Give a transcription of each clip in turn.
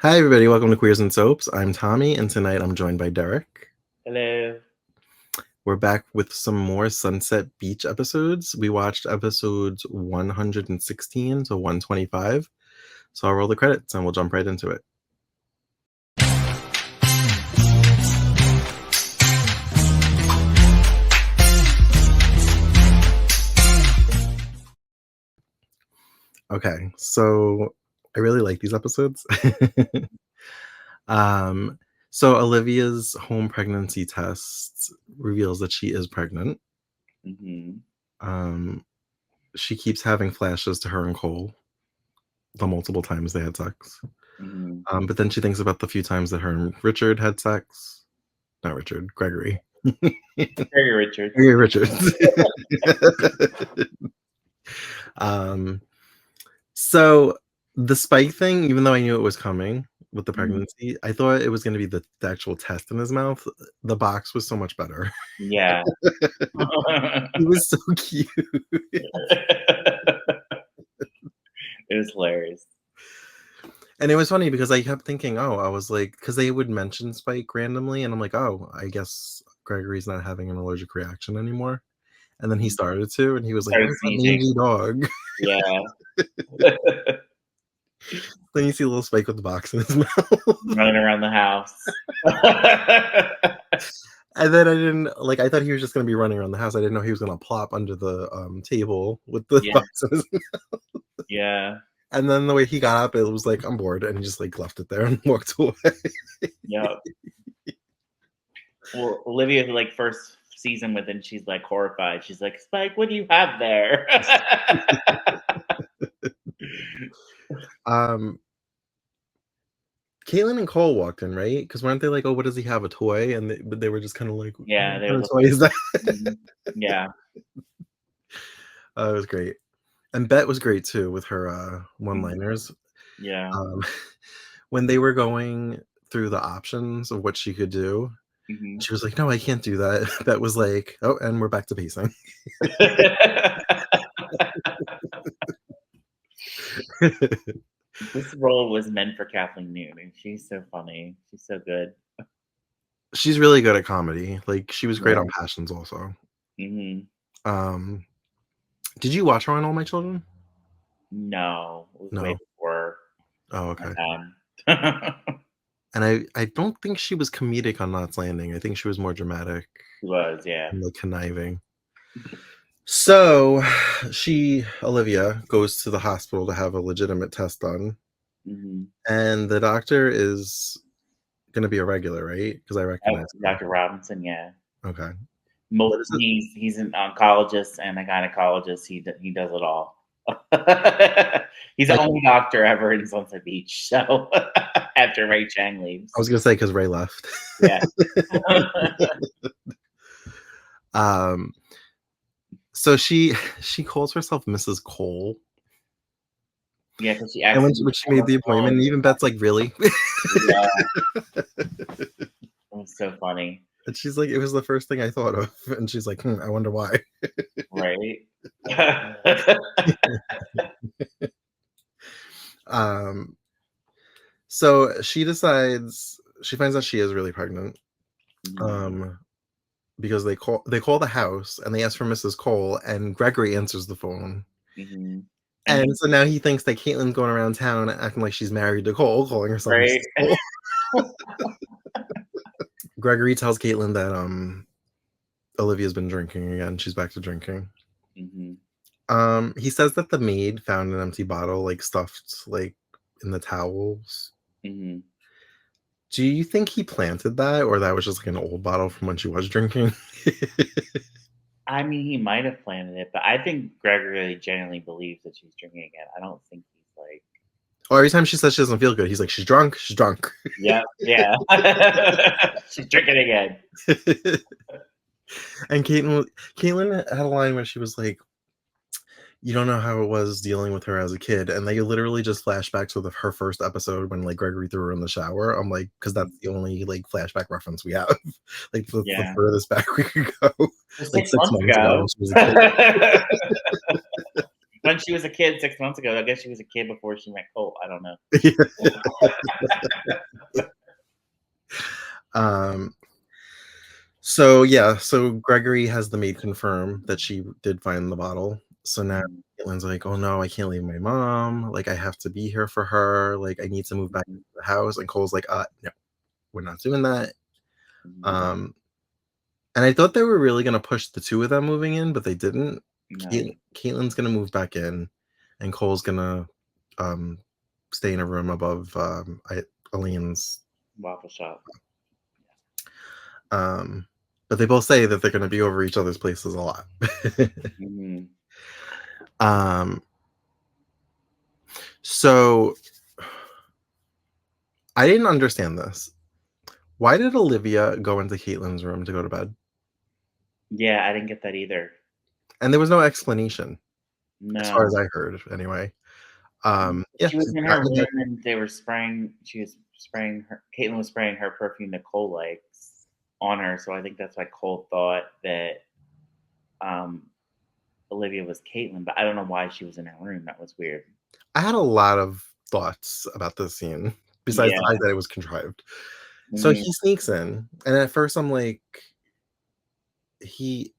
Hi, everybody. Welcome to Queers and Soaps. I'm Tommy, and tonight I'm joined by Derek. Hello. We're back with some more Sunset Beach episodes. We watched episodes 116 to 125. So I'll roll the credits and we'll jump right into it. Okay, so I really like these episodes. So Olivia's home pregnancy test reveals that she is pregnant. She keeps having flashes to her and Cole, the multiple times they had sex. But then she thinks about the few times that her and Richard had sex. Not Richard, Gregory. Gregory Richards. Gregory Richards. So the spike thing, even though I knew it was coming with the pregnancy, I thought it was going to be the actual test in his mouth. The box was so much better. Yeah. It was so cute. It was hilarious. And it was funny because I kept thinking, I was like, because they would mention Spike randomly, and I'm like, I guess Gregory's not having an allergic reaction anymore. And then he started to, and he was like, "What's that mangy dog?" Yeah. Then you see a little Spike with the box in his mouth. Running around the house. And then I thought he was just going to be running around the house. I didn't know he was going to plop under the table with the box in his mouth. Yeah. And then the way he got up, it was like, I'm bored. And he just like left it there and walked away. Yep. Well, Olivia, like, first season with him, she's like horrified. She's like, Spike, what do you have there? Caitlin and Cole walked in, right? Because weren't they like, what does he have, a toy? And they were just kind of like, yeah, what kind of toy is that? Yeah. It was great. And Bet was great too with her one-liners. Yeah. When they were going through the options of what she could do, she was like, no, I can't do that. Bet was like, and we're back to pacing. This role was meant for Kathleen Newton. She's so funny. She's so good. She's really good at comedy. Like, she was great on Passions also. Did you watch her on All My Children? No, it was way before. Oh, okay. And I don't think she was comedic on Knots Landing. I think she was more dramatic. She was, yeah. And like conniving. So Olivia goes to the hospital to have a legitimate test done. And the doctor is going to be a regular, right? Because I recognize Dr. Robinson, yeah. Okay. He's an oncologist and a gynecologist. He does it all. He's the only doctor ever in Sunset Beach. So after Ray Chang leaves, I was gonna say because Ray left. Yeah. So she calls herself Mrs. Cole. Yeah, because she and when she made the appointment, even Bet's like, really? Yeah. It was so funny. And she's like, it was the first thing I thought of. And she's like, I wonder why. Right. So she finds out she is really pregnant. Because they call the house and they ask for Mrs. Cole, and Gregory answers the phone. And so now he thinks that Caitlin's going around town acting like she's married to Cole, calling herself Mrs. Cole. Gregory tells Caitlin that Olivia's been drinking again. She's back to drinking. He says that the maid found an empty bottle, like stuffed, like in the towels. Do you think he planted that, or that was just like an old bottle from when she was drinking? I mean, he might have planted it, but I think Gregory genuinely believes that she's drinking again. I don't think he's like. Oh, every time she says she doesn't feel good, he's like, she's drunk. She's drunk. Yeah. She's drinking again. And Caitlin had a line where she was like, you don't know how it was dealing with her as a kid. And they literally just flashbacks with her first episode when like Gregory threw her in the shower. I'm like, because that's the only like flashback reference we have. Like the furthest back we could go. Like 6 months ago. When she was a kid. when she was a kid 6 months ago. I guess she was a kid before she met Cole. I don't know. Um, so yeah, so Gregory has the maid confirm that she did find the bottle. So now Mhm, Caitlin's like, "Oh no, I can't leave my mom. Like I have to be here for her. Like I need to move back mhm, into the house." And Cole's like, no, we're not doing that." mhm. Um, and I thought they were really gonna push the two of them moving in, but they didn't. No, Caitlin's gonna move back in, and Cole's gonna um stay in a room above Elaine's. waffle shop. Um, but they both say that they're gonna be over each other's places a lot. Mhm. um, so I didn't understand this. Why did Olivia go into Caitlin's room to go to bed? Yeah, I didn't get that either. And there was no explanation, as far as No. I heard, anyway. Yeah, She was she in got her in the bed. room and they were spraying she was spraying her Caitlin was spraying her perfume that Cole likes on her, so I think that's why Cole thought that, um, Olivia was Caitlin, but I don't know why she was in her room. That was weird. I had a lot of thoughts about this scene, besides the Yeah. fact that it was contrived. So Mhm. he sneaks in, and at first I'm like, he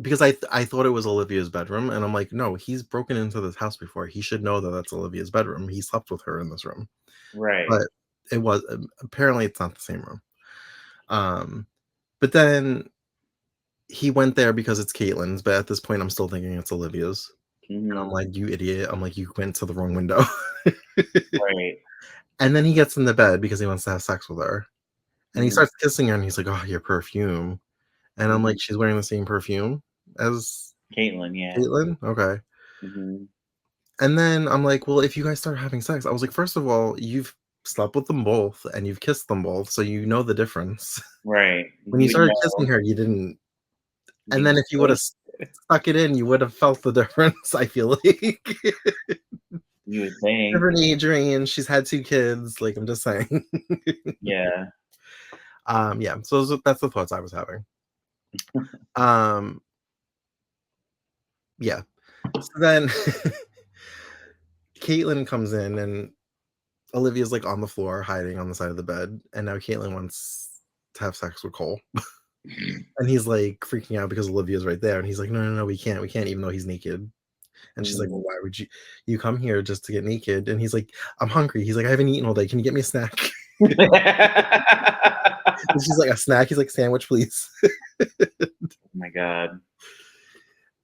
because I thought it was Olivia's bedroom, and I'm like, no, he's broken into this house before. He should know that that's Olivia's bedroom. He slept with her in this room, Right. but it was apparently it's not the same room. Um, but then he went there because it's Caitlin's, but at this point, I'm still thinking it's Olivia's. And I'm Mhm. like, you idiot! I'm like, you went to the wrong window. Right. And then he gets in the bed because he wants to have sex with her, and he Mhm. starts kissing her, and he's like, "Oh, your perfume." And I'm like, Mhm. "She's wearing the same perfume as Caitlin, yeah. Caitlyn? Okay." Mhm. And then I'm like, "Well, if you guys start having sex," I was like, "First of all, you've slept with them both and you've kissed them both, so you know the difference." Right. When you You started know kissing her, you didn't. And you then if you would would've stuck it in, you would have felt the difference, I feel like. you would think. Different age range, she's had 2 kids, like, I'm just saying. Yeah. Yeah, so that's the thoughts I was having. Um, yeah. So then Caitlin comes in and Olivia's, like, on the floor hiding on the side of the bed, and now Caitlin wants to have sex with Cole, and he's, like, freaking out because Olivia's right there, and he's like, "No, no, no, we can't," even though he's naked, and she's like, "Well, Mhm. why would you come here just to get naked?" And he's like, "I'm hungry." He's like, "I haven't eaten all day. Can you get me a snack?" And she's like, "A snack?" He's like, "Sandwich, please." Oh my god.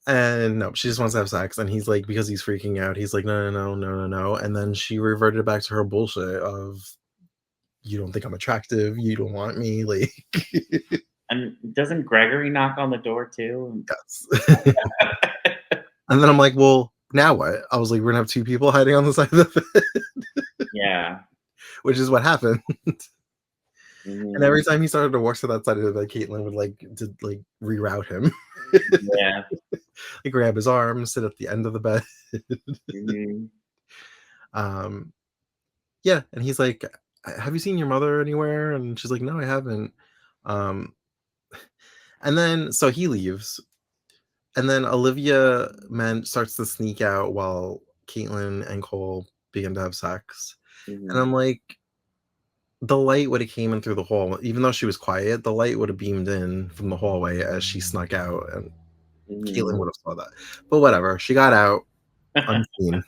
And no, she just wants to have sex, and he's like, because he's freaking out, he's like, "No, no, no, no, no, no," and then she reverted back to her bullshit of, "You don't think I'm attractive, you don't want me," like, And doesn't Gregory knock on the door too? yes. And then I'm like, "Well, now what?" I was like, "We're gonna have 2 people hiding on the side of the bed," Yeah. which is what happened. And Mhm. every time he started to walk to that side of the bed, Caitlin would, like, reroute him. Yeah. Like, grab his arm, sit at the end of the bed. Mhm. Um, yeah, and he's like, Have you seen your mother anywhere?" And she's like, "No, I haven't." Um, and then so he leaves, and then Olivia starts to sneak out while Caitlin and Cole begin to have sex. And Mhm. I'm like, the light would have came in through the hall, even though she was quiet, the light would have beamed in from the hallway as she snuck out, and Caitlin Mhm. would have saw that. But whatever, she got out unseen.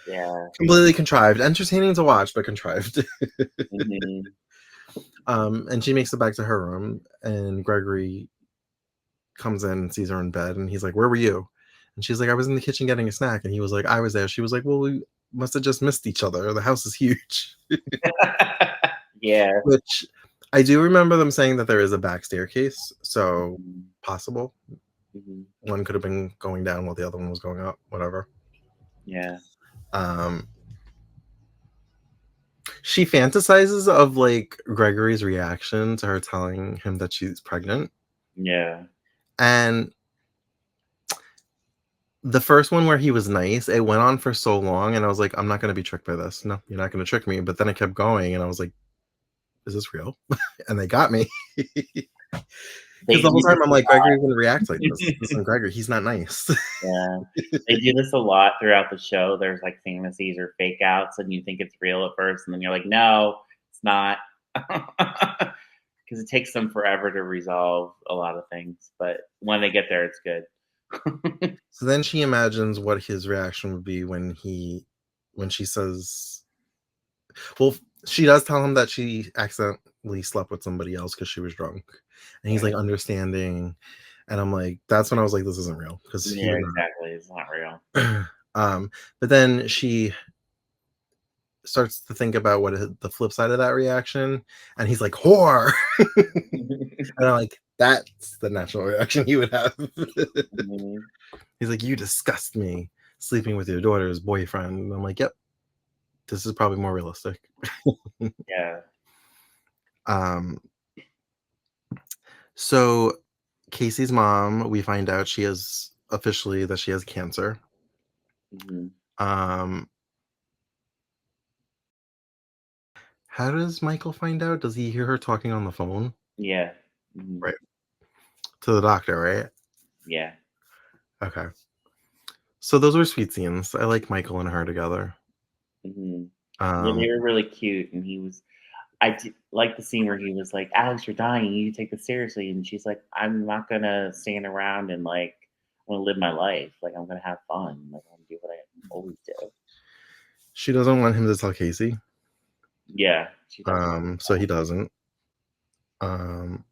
Yeah. Completely contrived. Entertaining to watch, but contrived. Mhm. And she makes it back to her room, and Gregory comes in and sees her in bed, and he's like, "Where were you?" And she's like, "I was in the kitchen getting a snack." And he was like, "I was there." She was like, "Well, we must have just missed each other. The house is huge." Yeah. Which I do remember them saying that there is a back staircase, so Mhm. possible. Mhm. One could have been going down while the other one was going up, whatever. Yeah. Um, she fantasizes of like Gregory's reaction to her telling him that she's pregnant. Yeah. And the first one where he was nice, it went on for so long, and I was like, I'm not going to be tricked by this. No, you're not going to trick me. But then it kept going, and I was like, is this real? And they got me. Because They the whole do this time I'm a like, lot. Gregory wouldn't react like this. This isn't Gregory. He's not nice. Yeah. They do this a lot throughout the show. There's, like, fantasies or fake outs, and you think it's real at first, and then you're like, "No, it's not." Because it takes them forever to resolve a lot of things, but when they get there, it's good. So then she imagines what his reaction would be when she says, well, she does tell him that she accidentally slept with somebody else because she was drunk, and he's Right. like understanding, and I'm like, that's when I was like, this isn't real because he Yeah, would exactly, it's not real. not. But then she starts to think about what the flip side of that reaction, and he's like, whore. And I'm like, that's the natural reaction he would have. Mhm. He's like, you disgust me, sleeping with your daughter's boyfriend. And I'm like, yep, this is probably more realistic. Yeah. um so Casey's mom, we find out she has officially that she has cancer. Mhm. um how does Michael find out? Does he hear her talking on the phone? Yeah. Mhm. Right, to the doctor, right? Yeah. Okay. So those were sweet scenes. I like Michael and her together. Mhm. Yeah, um they were really cute, and he was I d like the scene where he was like, "Alex, you're dying, you need to take this seriously," and she's like, "I'm not gonna stand around and, like, I wanna live my life, like, I'm gonna have fun, like, I wanna do what I always do." she doesn't want him to tell Casey. Yeah, she doesn't. So he doesn't. um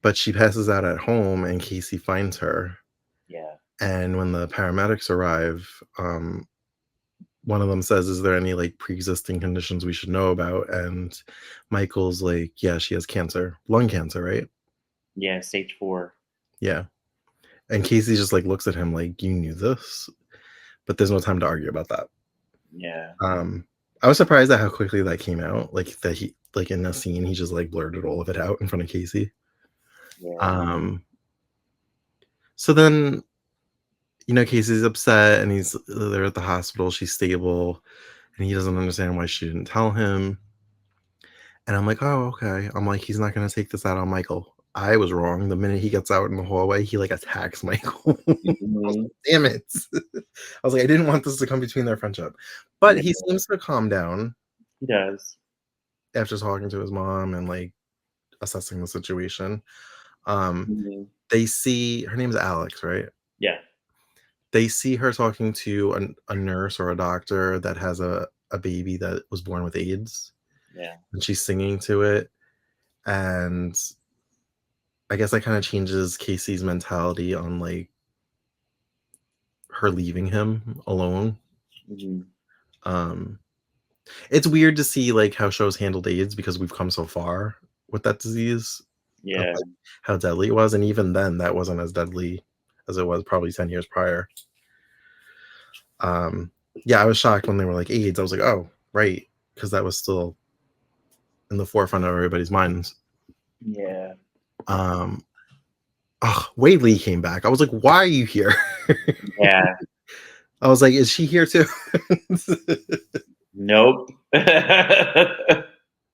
but she passes out at home and Casey finds her. Yeah. And when the paramedics arrive, one of them says, "Is there any like pre-existing conditions we should know about?" And Michael's like, "Yeah, she has cancer, lung cancer, right?" Yeah, stage 4. Yeah. And Casey just like looks at him like, "You knew this?" But there's no time to argue about that. Yeah. Um, I was surprised at how quickly that came out. Like that he like in the scene he just like blurted all of it out in front of Casey. Yeah. Um, so then Casey's upset and he's they're at the hospital. She's stable, and he doesn't understand why she didn't tell him. And I'm like, "Oh, okay." I'm like, "He's not gonna take this out on Michael." I was wrong. The minute he gets out in the hallway, he, like, attacks Michael. I was Mhm. like, "Damn it." I was like, "I didn't want this to come between their friendship." But Yeah, he seems to calm down he does. after talking to his mom and, like, assessing the situation. Um, Mhm. they see her name's Alex, right? Yeah. They see her talking to a nurse or a doctor that has a baby that was born with AIDS, Yeah. and she's singing to it, and I guess that kinda changes Casey's mentality on, like, her leaving him alone. Mhm. Um, it's weird to see, like, how shows handled AIDS because we've come so far with that disease of, Yeah. like, how deadly it was, and even then, that wasn't as deadly as it was probably 10 years prior. Um, yeah, I was shocked when they were like, "AIDS." I was like, "Oh, right," because that was still in the forefront of everybody's minds. Yeah. Um, Wade Lee came back. I was like, "Why are you here?" Yeah. I was like, "Is she here too?" Nope.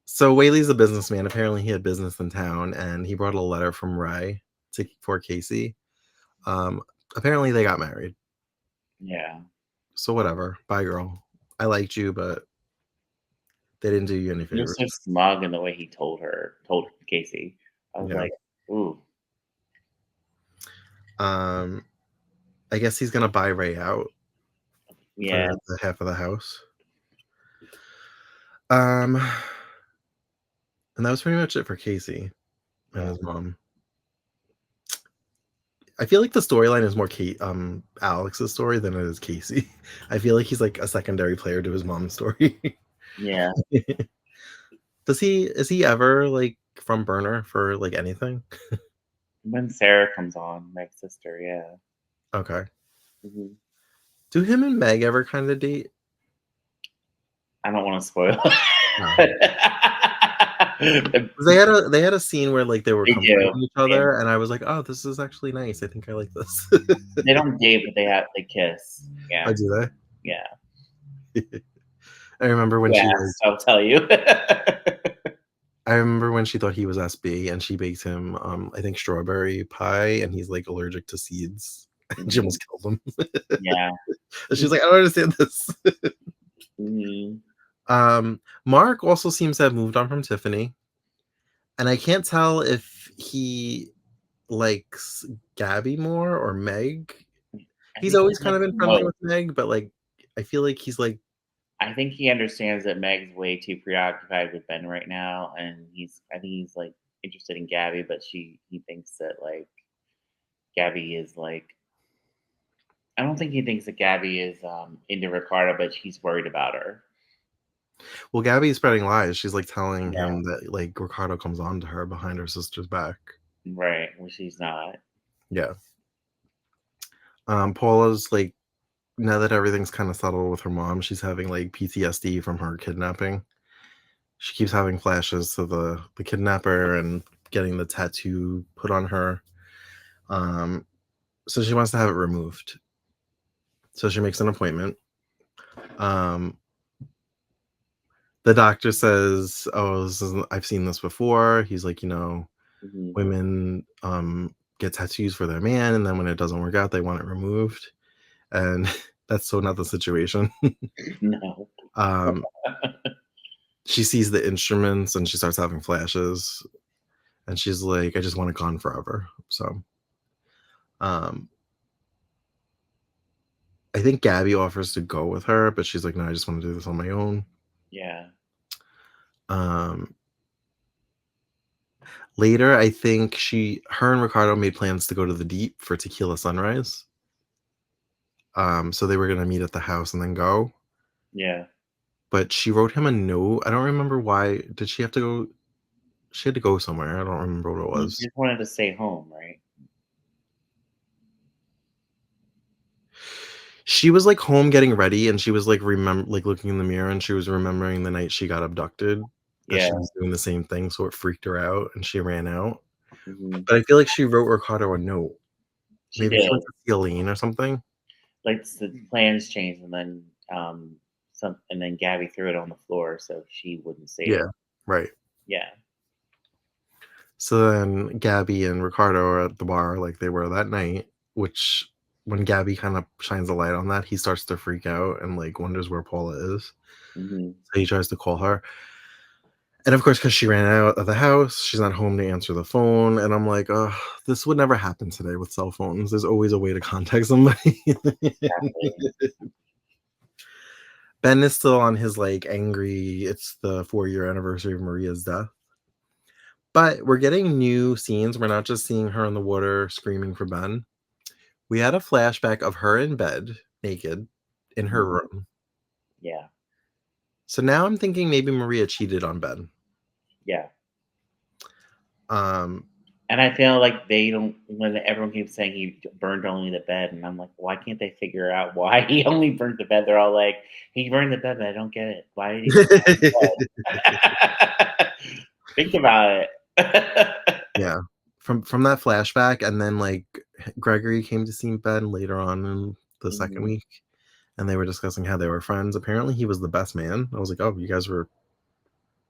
So Whaley's a businessman. Apparently, he had business in town, and he brought a letter from Ray for Casey. Um, Apparently, they got married. Yeah. So whatever. Bye, girl. I liked you, but they didn't do you any He was favors. so smug in the way he told Casey. I was Yeah. like, "Ooh." Um, I guess he's gonna buy Ray out for Yeah. the half of the house. Um, and that was pretty much it for Casey and Yeah. his mom. I feel like the storyline is more Alex's story than it is Casey. I feel like he's like a secondary player to his mom's story. Yeah. Is he ever like from burner for like anything? When Sarah comes on, Meg's sister, yeah. Okay. Mhm. Do him and Meg ever kind of date? I don't wanna spoil No. it. 'Cause they had a scene where like they were They comforting do. each Yeah. other, and I was like, "Oh, this is actually nice. I think I like this." They don't date, but they kiss. Oh, Yeah. do Yeah. they? I remember when she like Yes, I'll tell you. I remember when she thought he was SB and she baked him, I think strawberry pie, and he's like allergic to seeds. She Mhm. almost killed him. Yeah. And she's like, I don't understand this. Mhm. Mark also seems to have moved on from Tiffany, and I can't tell if he likes Gabby more or Meg. I He's think he always kind likes of been them friendly both. with Meg, but like I feel like he's like, I think he understands that Meg's way too preoccupied with Ben right now, and I think he's like interested in Gabby, but he thinks that like Gabby is like I don't think he thinks that Gabby is into Ricardo, but he's worried about her. well, Gabby's spreading lies. She's like telling Yeah, him that like Ricardo comes on to her behind her sister's back. right. Which he's not. Yeah. Paula's like, now that everything's kind of settled with her mom, she's having like PTSD from her kidnapping. She keeps having flashes to the kidnapper and getting the tattoo put on her. Um, so she wants to have it removed. So she makes an appointment. Um, the doctor says, "Oh, I've seen this before." He's like, Hmm. women get tattoos for their man, and then when it doesn't work out, they want it removed, and that's so not the situation. No. um, she sees the instruments and she starts having flashes, and she's like, "I just want it gone forever." So, um, I think Gabby offers to go with her, but she's like, "No, I just want to do this on my own." Yeah. Um, Later, I think her and Ricardo made plans to go to the deep for tequila sunrise. So they were gonna meet at the house and then go. Yeah. But she wrote him a note. I don't remember why. Did she have to go? She had to go somewhere. I don't remember what it He was. just wanted to stay home, right? She was like home getting ready, and she was like like looking in the mirror, and she was remembering the night she got abducted. That Yeah. she was doing the same thing, so it freaked her out, and she ran out. Hmm. But I feel like she wrote Ricardo a note. She Maybe she did. went to see Elaine or something. Like the plans changed, and then and then Gabby threw it on the floor so she wouldn't see it. Yeah, right. Yeah. So then Gabby and Ricardo are at the bar like they were that night, which when Gabby kind of shines a light on that, he starts to freak out and like wonders where Paula is. Hmm. So he tries to call her. And of course, because she ran out of the house, she's not home to answer the phone. And I'm like, oh, this would never happen today with cell phones. There's always a way to contact somebody. Exactly. Ben is still on his like angry, it's the 4-year anniversary of Maria's death. But we're getting new scenes. We're not just seeing her in the water screaming for Ben. We had a flashback of her in bed, naked, in her Mhm. room. Yeah. So now I'm thinking maybe Maria cheated on Ben. Yeah. Um, And I feel like they don't when everyone keeps saying he burned only the bed, and I'm like, why can't they figure out why he only burnt the bed? They're all like, he burned the bed, but I don't get it. Why did he burn the bed? Think about it. yeah, from that flashback, and then like Gregory came to see Ben later on in the second Mhm. week, and they were discussing how they were friends. Apparently, he was the best man. I was like, oh, you guys were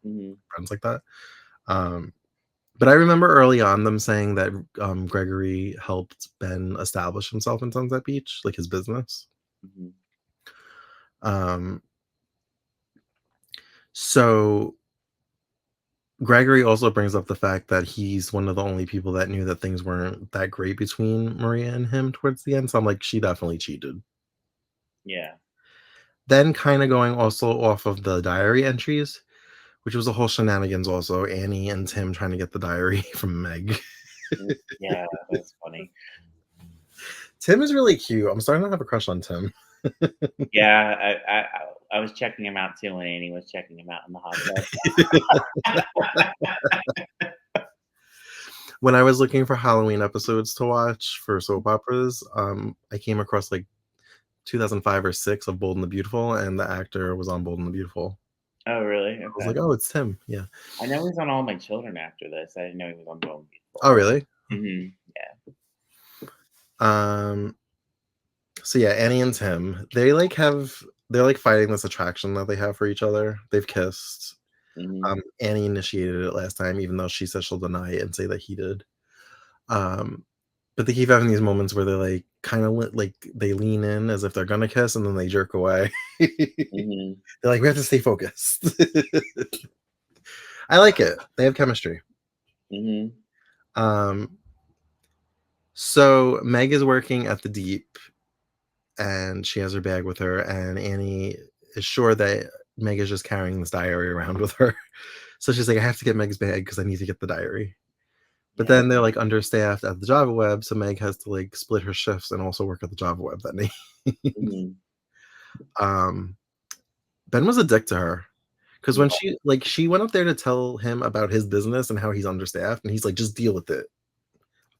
Mhm. friends like that. Um, but I remember early on them saying that Gregory helped Ben establish himself in Sunset Beach, like his business. Mhm. Um, so Gregory also brings up the fact that he's one of the only people that knew that things weren't that great between Maria and him towards the end. So I'm like, she definitely cheated. Yeah. Then, kind of going also off of the diary entries, which was a whole shenanigans. Also, Annie and Tim trying to get the diary from Meg. Yeah, that's funny. Tim is really cute. I'm starting to have a crush on Tim. Yeah, I was checking him out too when Annie was checking him out in the hot tub. When I was looking for Halloween episodes to watch for soap operas, I came across like 2005 or 6 of Bold and the Beautiful, and the actor was on Bold and the Beautiful. Oh, really? I was Okay. like, "Oh, it's Tim." Yeah. I know he's on All My Children after this. I didn't know he was on Bone Oh, before. really? Mhm. Yeah. Um, so yeah, Annie and Tim, they're like fighting this attraction that they have for each other. They've kissed. Annie initiated it last time, even though she says she'll deny it and say that he did. But they keep having these moments where they're like kind of like they lean in as if they're gonna kiss and then they jerk away. They're like, we have to stay focused. I like it. They have chemistry. So Meg is working at the Deep and she has her bag with her, and Annie is sure that Meg is just carrying this diary around with her. So she's like, I have to get Meg's bag because I need to get the diary. But then they're like understaffed at the Java Web, so Meg has to like split her shifts and also work at the Java Web that night. Ben was a dick to her because when she went up there to tell him about his business and how he's understaffed, and he's like, just deal with it.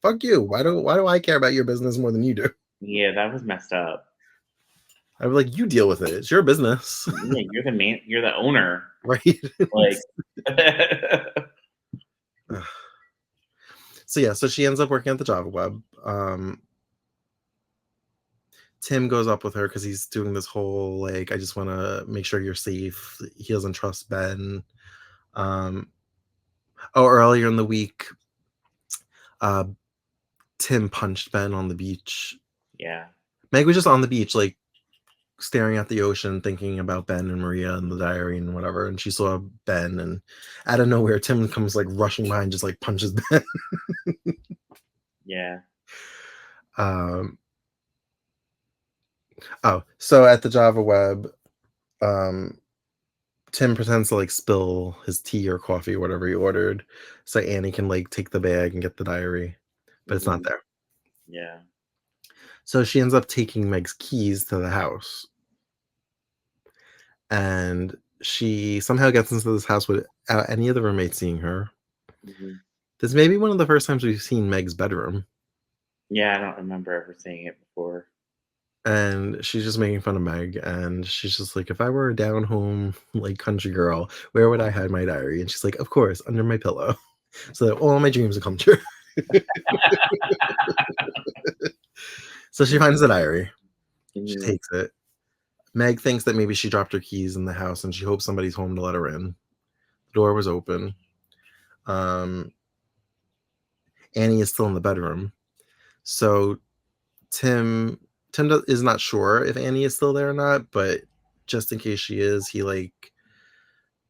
Fuck you. Why do I care about your business more than you do? Yeah, that was messed up. I was like, you deal with it. It's your business. Yeah, you're the man. You're the owner, right? Like. So she ends up working at the Java Web. Tim goes up with her because he's doing this whole like, I just want to make sure you're safe. He doesn't trust Ben. Earlier in the week, Tim punched Ben on the beach. Yeah. Meg was just on the beach, like staring at the ocean, thinking about Ben and Maria and the diary and whatever. And she saw Ben, and out of nowhere, Tim comes like rushing behind, just like punches Ben. Yeah. So at the Java Web, Tim pretends to like spill his tea or coffee or whatever he ordered, so Annie can like take the bag and get the diary, but it's not there. Yeah. So she ends up taking Meg's keys to the house, and she somehow gets into this house without any of the roommates seeing her. This may be one of the first times we've seen Meg's bedroom. Yeah, I don't remember ever seeing it before. And she's just making fun of Meg, and she's just like, if I were a down home like country girl, where would I hide my diary? And she's like, of course, under my pillow, so that all my dreams will come true. So she finds the diary. She takes it. Meg thinks that maybe she dropped her keys in the house, and she hopes somebody's home to let her in. The door was open. Annie is still in the bedroom. So Tim is not sure if Annie is still there or not, but just in case she is, he like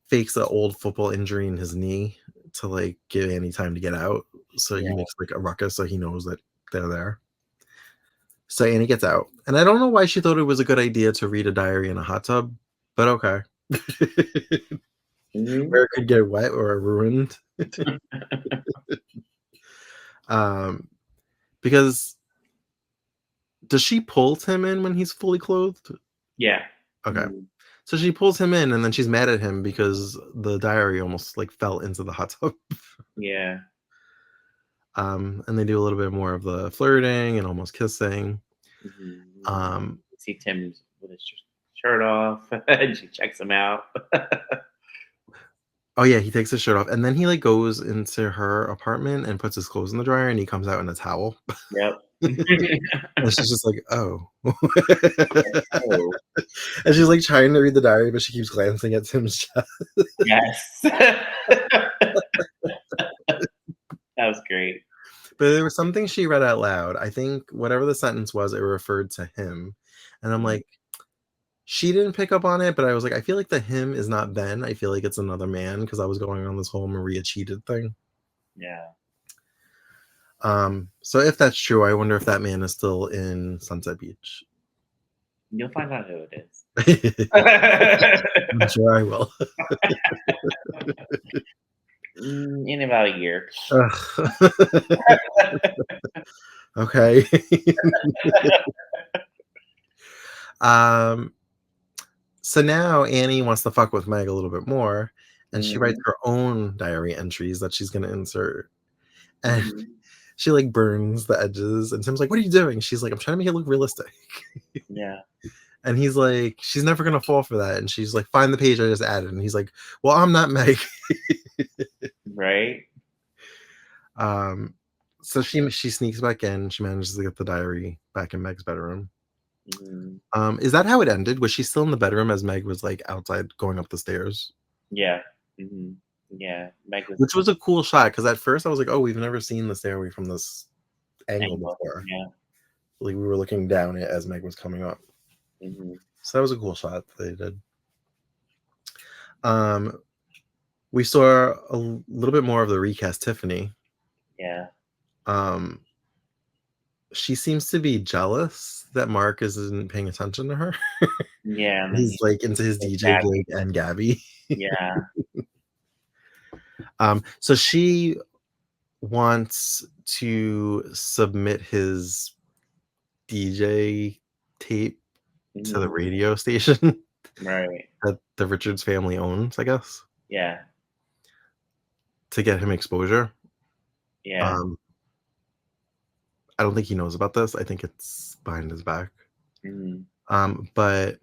fakes an old football injury in his knee to like give Annie time to get out. So he makes like a ruckus so he knows that they're there. So Annie gets out, and I don't know why she thought it was a good idea to read a diary in a hot tub, but okay. Where it could get wet or ruined. Because does she pull Tim in when he's fully clothed? Yeah. Okay. So she pulls him in, and then she's mad at him because the diary almost like fell into the hot tub. Yeah. And they do a little bit more of the flirting and almost kissing. See Tim with his shirt off, and she checks him out. Oh yeah, he takes his shirt off, and then he like goes into her apartment and puts his clothes in the dryer, and he comes out in a towel. Yep. And she's just like, oh. And she's like trying to read the diary, but she keeps glancing at Tim's chest. Yes. That was great. But there was something she read out loud. I think whatever the sentence was, it referred to him. And I'm like, she didn't pick up on it, but I was like, I feel like the him is not Ben. I feel like it's another man, because I was going on this whole Maria cheated thing. Yeah. So if that's true, I wonder if that man is still in Sunset Beach. You'll find out who it is. I'm sure I will. In about a year. Okay. So now Annie wants to fuck with Meg a little bit more, and she writes her own diary entries that she's going to insert. And she like burns the edges, and Tim's like, what are you doing? She's like, I'm trying to make it look realistic. Yeah. And he's like, she's never going to fall for that. And she's like, find the page I just added. And he's like, well, I'm not Meg. Right. So she sneaks back in. She manages to get the diary back in Meg's bedroom. Is that how it ended? Was she still in the bedroom as Meg was like outside going up the stairs? Yeah. Mm-hmm. Yeah, Meg was Which was a cool shot because at first I was like, oh, we've never seen the stairway from this angle angle. before. Yeah. Like we were looking down it as Meg was coming up. Mm-hmm. So that was a cool shot that they did. We saw a little bit more of the recast Tiffany. Yeah. Um, she seems to be jealous that Mark isn't paying attention to her. Yeah, and then He's like into his DJ Gabby. gig and Gabby. Yeah. So she wants to submit his DJ tape to the Mm-hmm. radio station Right. that the Richards family owns, I guess, Yeah. to get him exposure. Yeah. Um, I don't think he knows about this. I think it's behind his back. Mm-hmm. But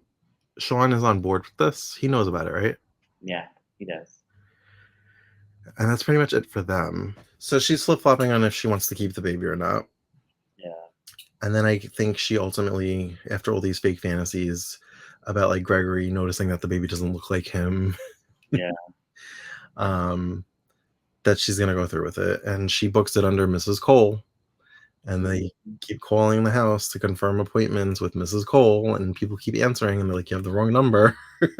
Sean is on board with this. He knows about it, right? Yeah, he does. And that's pretty much it for them. So she's flip-flopping on if she wants to keep the baby or not. Yeah. And then I think she ultimately, after all these fake fantasies about like Gregory noticing that the baby doesn't look like him, Yeah. that she's gonna go through with it. And she books it under Mrs. Cole. And they Mm-hmm. keep calling the house to confirm appointments with Mrs. Cole, and people keep answering, and they're like, "You have the wrong number."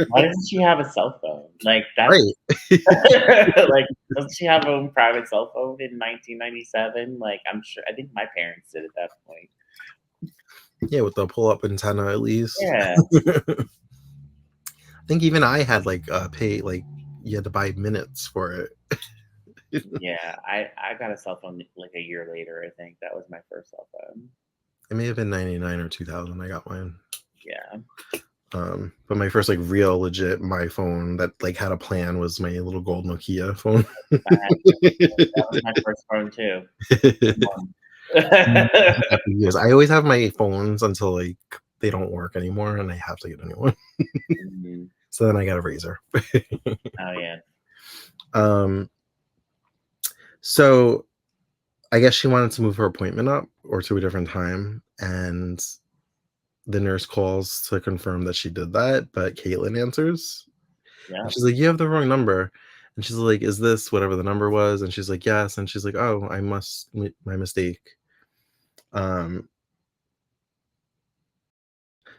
Why doesn't she have a cell phone? Like that's Right. like doesn't she have her own private cell phone in 1997? Like I'm sure I think my parents did at that point. Yeah, with the pull-up antenna at least. Yeah. I think even I had like pay like you had to buy minutes for it. Yeah. I got a cell phone like a year later, I think. That was my first cell phone. It may have been 99 or 2000 I got mine. Yeah. But my first like real legit my phone that like had a plan was my little gold Nokia phone. That was my first phone too. Years. I always have my phones until like they don't work anymore and I have to get a new one. Mhm. So then I got a razor. Oh yeah. um so I guess she wanted to move her appointment up or to a different time, and the nurse calls to confirm that she did that, but Caitlin answers. Yeah. And she's like, "You have the wrong number." And she's like, "Is this whatever the number was?" And she's like, "Yes." And she's like, "Oh, my mistake." Um,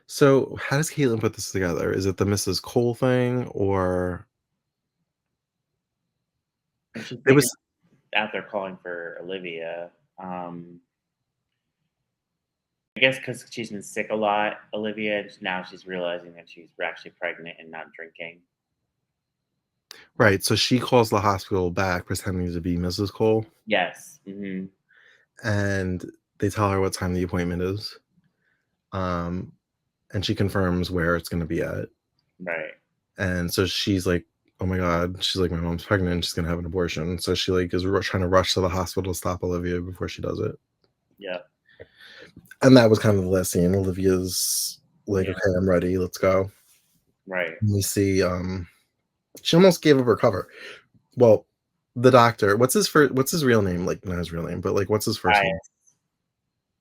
so how does Caitlin put this together? Is it the Mrs. Cole thing, or And she's it maybe was out there calling for Olivia. I guess because she's been sick a lot, Olivia, and now she's realizing that she's actually pregnant and not drinking. right? So she calls the hospital back pretending to be Mrs. Cole, Yes. Hmm. and they tell her what time the appointment is. Um, and she confirms where it's going to be at. Right. And so she's like, "Oh my god!" She's like, "My mom's pregnant. She's gonna have an abortion." So she like is trying to rush to the hospital to stop Olivia before she does it. Yeah. And that was kind of the last scene. Olivia's like, Yeah. "Okay, I'm ready. Let's go." Right. And we see she almost gave up her cover. Well, the doctor, what's his real name? Like not his real name, but like what's his first name?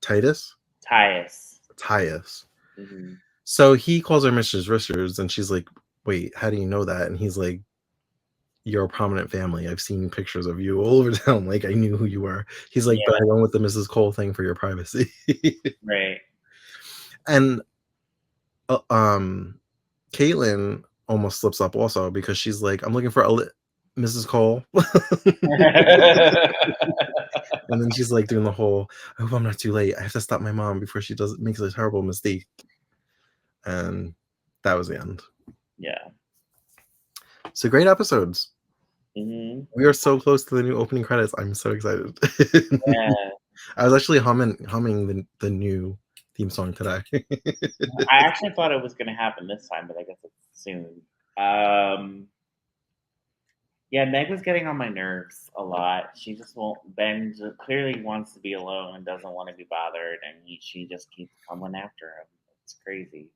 Tyus. Titus? Tyus. Titus. Hmm. So he calls her Mrs. Richards and she's like, "Wait, how do you know that?" And he's like, "You're a prominent family. I've seen pictures of you all over town. Like I knew who you were." He's like, "But Yeah. I went with the Mrs. Cole thing for your privacy." Right. And uh, um Caitlin almost slips up also because she's like, "I'm looking for Mrs. Cole." And then she's like doing the whole, "I hope I'm not too late. I have to stop my mom before she does makes a terrible mistake." And that was the end. Yeah. So great episodes. Hmm. We are so close to the new opening credits. I'm so excited. Yeah. I was actually humming the new theme song today. I actually thought it was going to happen this time, but I guess it's soon. Um, Yeah, Meg was getting on my nerves a lot. She just won't. Ben clearly wants to be alone and doesn't want to be bothered, and she just keeps coming after him. It's crazy.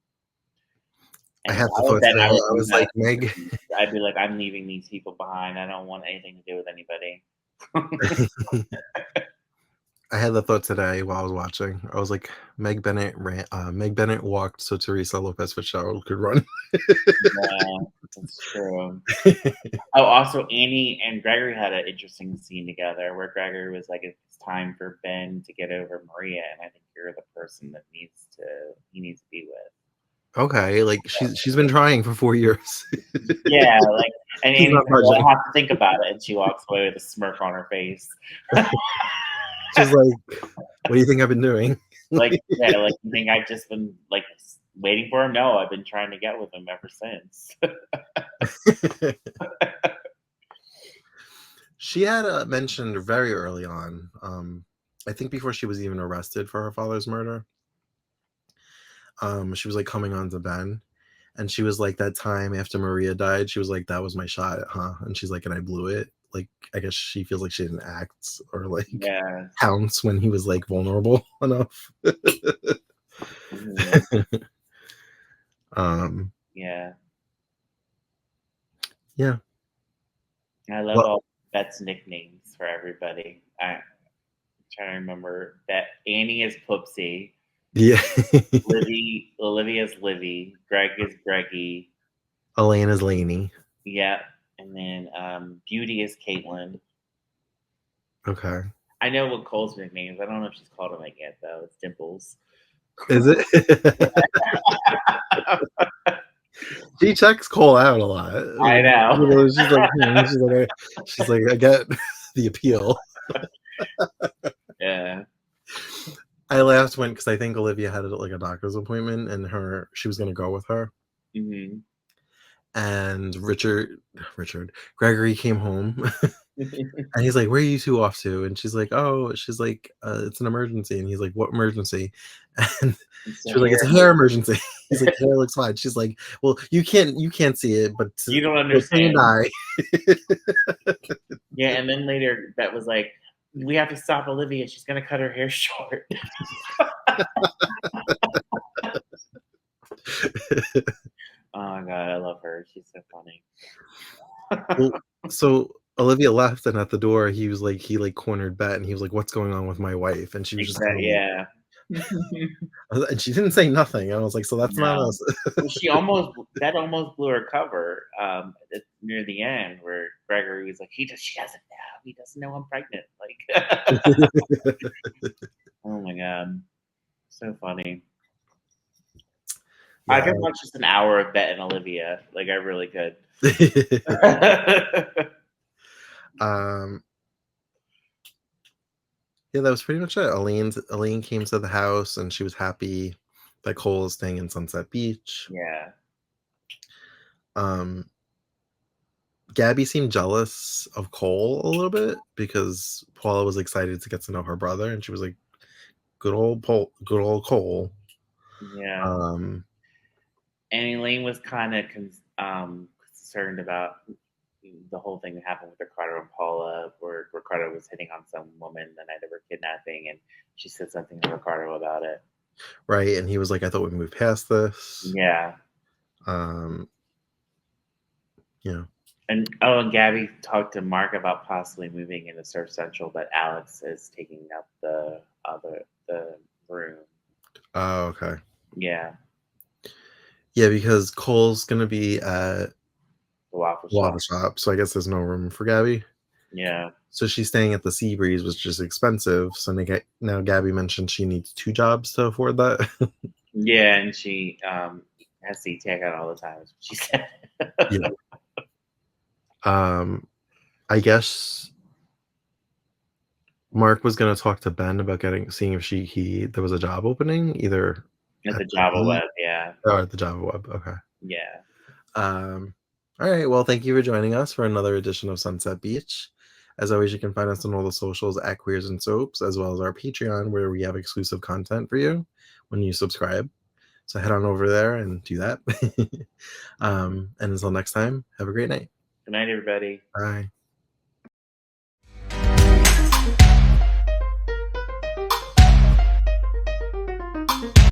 I And if had I the was thought Ben, today. I would I leave was that like, Meg. I'd be like, I'm leaving these people behind. I don't want anything to do with anybody. I had the thought today while I was watching. I was like, Meg Bennett Meg Bennett walked so Teresa Lopez Fitzgerald could run. Yeah, that's true. Oh, also Annie and Gregory had an interesting scene together where Gregory was like, "It's time for Ben to get over Maria, and I think you're the person that he needs to be with." Okay, like she's been trying for 4 years. Yeah, like, and She's Annie's not like, "Well, budging. I have to think about it," and she walks away with a smirk on her face. She's like, "What do you think I've been doing?" Like, yeah, like, you think I've just been, like, waiting for him? No, I've been trying to get with him ever since. She had mentioned very early on, I think before she was even arrested for her father's murder. She was like coming on to Ben, and she was like, that time after Maria died, she was like, "That was my shot, huh?" And she's like, "And I blew it." Like, I guess she feels like she didn't act or like Yeah. pounce when he was like vulnerable enough. Mhm. um, Yeah. yeah. I love Well, all Beth's nicknames for everybody. I'm trying to remember that Annie is Poopsie, yeah. Olivia's Livy, Greg is Greggy, Elena's Laney. yeah, and then Beauty is Caitlin. Okay. I know what Cole's nickname is. I don't know if she's called him that yet though. It's Dimples. Is it? She checks Cole out a lot. I Like, know. she's like, she's like, I get the appeal. Yeah. I laughed when because I think Olivia had like a doctor's appointment and she was gonna go with her, Hmm. and Richard Gregory came home. And he's like, "Where are you two off to?" And she's like, "It's an emergency." And he's like, "What emergency?" And It's she the was like, hair. "It's a hair emergency." He's like, "Hair looks fine." She's like, "Well, you can't see it, but You don't so can understand. I." Yeah, and then later that was like, we have to stop Olivia. She's gonna cut her hair short. Oh my god, I love her. She's so funny. Well, so Olivia left, and at the door, he like cornered Bet, and he was like, "What's going on with my wife?" And she was just kind Exactly. of like, Yeah. and she didn't say nothing. And I was like, "So that's not No. us." Well, that almost blew her cover near the end where Gregory was like, she doesn't know. He doesn't know I'm pregnant. Like, oh my god, so funny. I Yeah. could watch just an hour of Bet and Olivia. Like, I really could. um. Yeah, that was pretty much it. Elaine came to the house, and she was happy that Cole is staying in Sunset Beach. Yeah. Um. Gabby seemed jealous of Cole a little bit because Paula was excited to get to know her brother, and she was like, good old Cole." Yeah. Um, And Elaine was kind of concerned about the whole thing that happened with Ricardo and Paula, where Ricardo was hitting on some woman the night of her kidnapping, and she said something to Ricardo about it. right, and he was like, "I thought we moved past this." Yeah. Um, yeah, And Gabby talked to Mark about possibly moving into Surf Central, but Alex is taking up the room. oh, okay. Yeah, Yeah, because Cole's gonna be at the waffle Lava shop. Shop, so I guess there's no room for Gabby. Yeah, So she's staying at the Sea Breeze, which is expensive. So now Gabby mentioned she needs 2 jobs to afford that. yeah, and she has to eat takeout all the time. Is what she said. Yeah. Um, I guess Mark was gonna talk to Ben about seeing if there was a job opening either At at the the Java beach Web. Yeah, or at the Java Web. Okay. yeah. Um, all right. Well, thank you for joining us for another edition of Sunset Beach. As always, you can find us on all the socials at Queers and Soaps, as well as our Patreon, where we have exclusive content for you when you subscribe. So head on over there and do that. And until next time, have a great night. Good night, everybody. Bye.